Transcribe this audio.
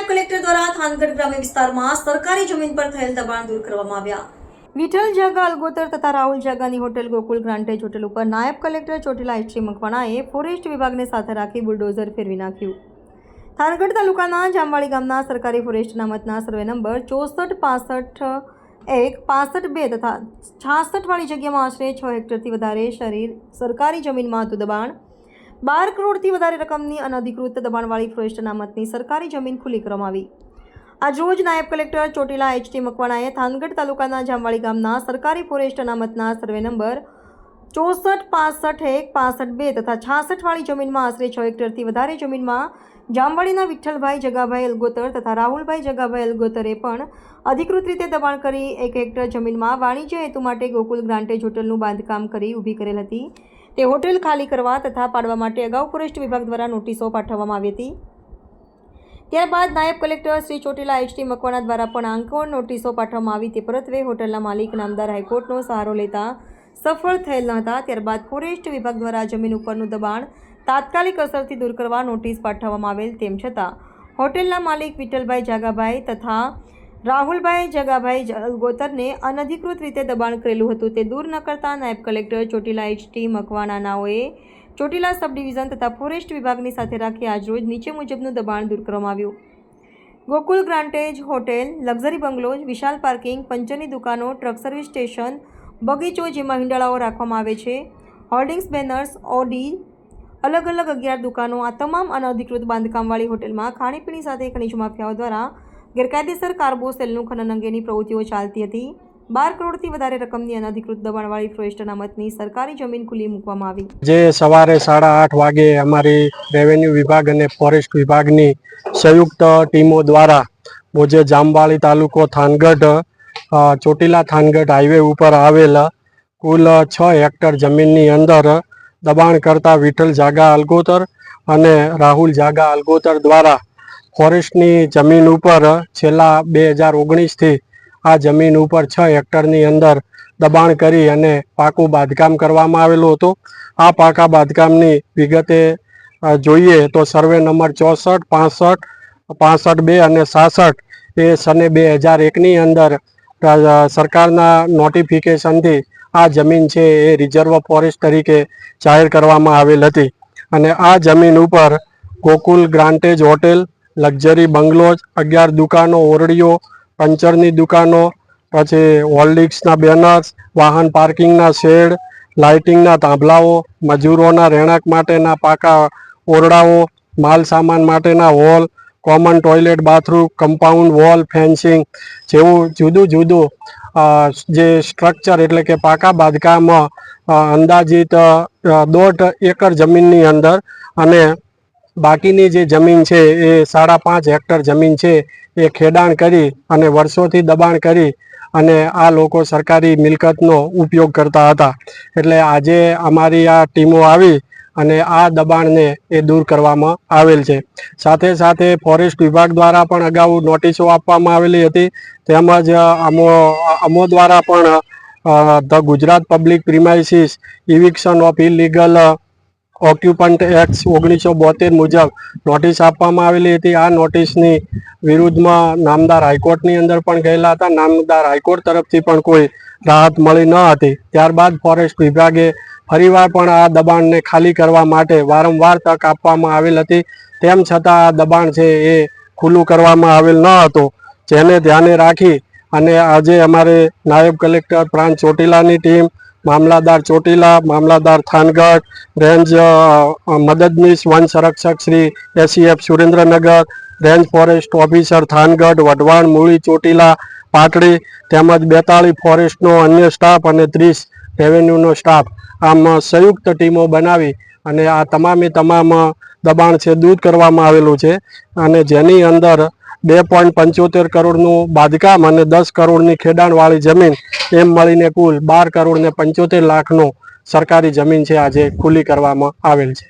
નાયબ કલેક્ટર દ્વારા થાનગઢ ગ્રામ્ય વિસ્તારમાં સરકારી જમીન પર થયેલ દબાણ દૂર કરવામાં આવ્યા. વિઠ્ઠલ જાગા અલગોતર તથા રાહુલ જાગાની હોટેલ ગોકુલ ગ્રાન્ટેજ હોટેલ ઉપર નાયબ કલેક્ટર ચોટીલા એચ મકવાણાએ ફોરેસ્ટ વિભાગને સાથે રાખી બુલડોઝર ફેરવી નાખ્યું. થાનગઢ તાલુકાના જામવાડી ગામના સરકારી ફોરેસ્ટ અનામતના સર્વે નંબર 6465-1-65-2 તથા 66 વાળી જગ્યામાં આશરે 6 હેક્ટરથી વધારે સરકારી જમીનમાં હતું દબાણ. 12 કરોડથી વધારે રકમની અનધિકૃત દબાણવાળી ફોરેસ્ટ અનામતની સરકારી જમીન ખુલ્લી કરવામાં આવી. આજ રોજ નાયબ કલેક્ટર ચોટીલા એચ મકવાણાએ થાનગઢ તાલુકાના જામવાડી ગામના સરકારી ફોરેસ્ટ અનામતના સર્વે નંબર 6465-1-65-2 તથા 66 વાળી જમીનમાં આશરે 6 હેક્ટરથી વધારે જમીનમાં જામવાડીના વિઠ્ઠલભાઈ જગાભાઈ અલગોતર તથા રાહુલભાઈ જગાભાઈ અલગોતરે પણ અધિકૃત રીતે દબાણ કરી 1 હેક્ટર જમીનમાં વાણિજ્ય હેતુ માટે ગોકુલ ગ્રાન્ટેજ હોટલનું બાંધકામ કરી ઊભી કરેલ હતી. તે હોટેલ ખાલી કરવા તથા પાડવા માટે અગાઉ ફોરેસ્ટ વિભાગ દ્વારા નોટિસો પાઠવવામાં આવી હતી. ત્યારબાદ નાયબ કલેક્ટર શ્રી ચોટીલા એચ મકવાણા દ્વારા પણ આંકોડ નોટિસો પાઠવવામાં આવી. તે પરત્વે હોટલના માલિક નામદાર હાઈકોર્ટનો સહારો લેતા સફળ થયેલ ન હતા. ત્યારબાદ ફોરેસ્ટ વિભાગ દ્વારા જમીન ઉપરનું દબાણ તાત્કાલિક અસરથી દૂર કરવા નોટિસ પાઠવવામાં આવેલ. તેમ છતાં હોટેલના માલિક વિઠ્ઠલભાઈ જાગાભાઈ તથા રાહુલભાઈ જગાભાઈ અલગોતરને અનધિકૃત રીતે દબાણ કરેલું હતું. તે દૂર ન કરતા નાયબ કલેક્ટર ચોટીલા એચ મકવાણાનાઓએ ચોટીલા સબ ડિવિઝન તથા ફોરેસ્ટ વિભાગની સાથે રાખી આજરોજ નીચે મુજબનું દબાણ દૂર કરવામાં આવ્યું. ગોકુલ ગ્રાન્ટેજ હોટેલ, લક્ઝરી બંગલોઝ, વિશાળ પાર્કિંગ, પંચરની દુકાનો, ટ્રક સર્વિસ સ્ટેશન, બગીચો જેમાં હિંડાળાઓ રાખવામાં આવે છે, હોર્ડિંગ્સ, બેનર્સ, ઓડી, અલગ અલગ 11 દુકાનો, આ તમામ અનધિકૃત બાંધકામવાળી હોટેલમાં ખાણીપીણી સાથે ખનીજ માફિયાઓ દ્વારા ગેરકાયદેસર કાર્બો સેલનું ખનન અંગેની પ્રવૃત્તિઓ ચાલતી હતી. 12 કરોડથી વધારે રકમની અનધિકૃત દબાણવાળી ફોરેસ્ટ અનામતની સરકારી જમીન ખુલ્લી મૂકવામાં આવી. જે સવારે 8:30 વાગે અમારી રેવન્યુ વિભાગ અને ફોરેસ્ટ વિભાગની સંયુક્ત ટીમો દ્વારા મોજે જામવાડી તાલુકો થાનગઢ ચોટીલા થાનગઢ હાઈવે ઉપર આવેલ કુલ 6 હેક્ટર જમીનની અંદર દબાણ કરતા વિઠ્ઠલ જાગા અલગોતર અને રાહુલ જાગા અલગોતર દ્વારા ફોરેસ્ટની જમીન ઉપર છેલ્લા 2019થી આ જમીન ઉપર 6 હેક્ટરની અંદર દબાણ કરી અને પાકું બાંધકામ કરવામાં આવેલું હતું. આ પાકા બાંધકામની વિગતે જોઈએ તો સર્વે નંબર 64, 65, 65-2 અને 66 એ સને 2001ની અંદર સરકારના નોટિફિકેશનથી આ જમીન છે એ રિઝર્વ ફોરેસ્ટ તરીકે જાહેર કરવામાં આવેલ હતી. અને આ જમીન ઉપર ગોકુલ ગ્રાન્ટેજ હોટેલ, લક્ઝરી બંગલોઝ, 11 દુકાનો, ઓરડીઓ, પંચરની દુકાનો, પછી હોલ્ડિંગ્સના બેનર્સ, વાહન પાર્કિંગના શેડ, લાઇટિંગના થાંભલાઓ, મજૂરોના રહેણાંક માટેના પાકા ઓરડાઓ, માલ સામાન માટેના hall, common toilet, bathroom, compound wall, fencing જેવું જુદું જુદું જે સ્ટ્રક્ચર એટલે કે પાકા બાંધકામ અંદાજિત 1.5 એકર જમીનની અંદર અને બાકીની જે જમીન છે એ 5.5 હેક્ટર જમીન છે એ ખેડાણ કરી અને વર્ષોથી દબાણ કરી અને આ લોકો સરકારી મિલકતનો ઉપયોગ કરતા હતા. એટલે આજે અમારી આ ટીમો આવી અને આ દબાણને એ દૂર કરવામાં આવેલ છે. સાથે સાથે ફોરેસ્ટ વિભાગ દ્વારા પણ અગાઉ નોટિસો આપવામાં આવેલી હતી. તેમજ અમો દ્વારા પણ the Gujarat public premises eviction of illegal occupant act 1972 મુજબ નોટિસ આપવામાં આવેલી હતી. આ નોટિસની વિરુદ્ધમાં નામદાર હાઈકોર્ટની અંદર પણ ગયેલા હતા. નામદાર હાઈકોર્ટ તરફથી પણ કોઈ રાહત મળી ન હતી. ત્યારબાદ ફોરેસ્ટ વિભાગે ફરીવાર પણ આ દબાણને ખાલી કરવા માટે વારંવાર તક આપવામાં આવેલ હતી. તેમ છતાં આ દબાણ છે એ ખુલ્લું કરવામાં આવેલ ન હતું. જેને ધ્યાને રાખી અને આજે અમારે નાયબ કલેક્ટર પ્રાંત ચોટીલાની ટીમ, મામલાદાર ચોટીલા, મામલાદાર થાનગઢ, રેન્જ મદદનીશ વન સંરક્ષક Shri SEF Surendranagar, range forest officer Thangadh, Wadhwan, Muli, Chotila, Patdi તેમજ 42 ફોરેસ્ટનો અન્ય સ્ટાફ અને 30 રેવન્યુનો સ્ટાફ આમ સંયુક્ત ટીમો બનાવી અને આ તમામે તમામ દબાણ છે દૂર કરવામાં આવેલું છે. અને જેની અંદર 2.75 કરોડનું બાંધકામ અને 10 કરોડની ખેડાણવાળી જમીન એમ મળીને કુલ 12 કરોડ ને 75 લાખનો સરકારી જમીન છે આજે ખુલ્લી કરવામાં આવેલ છે.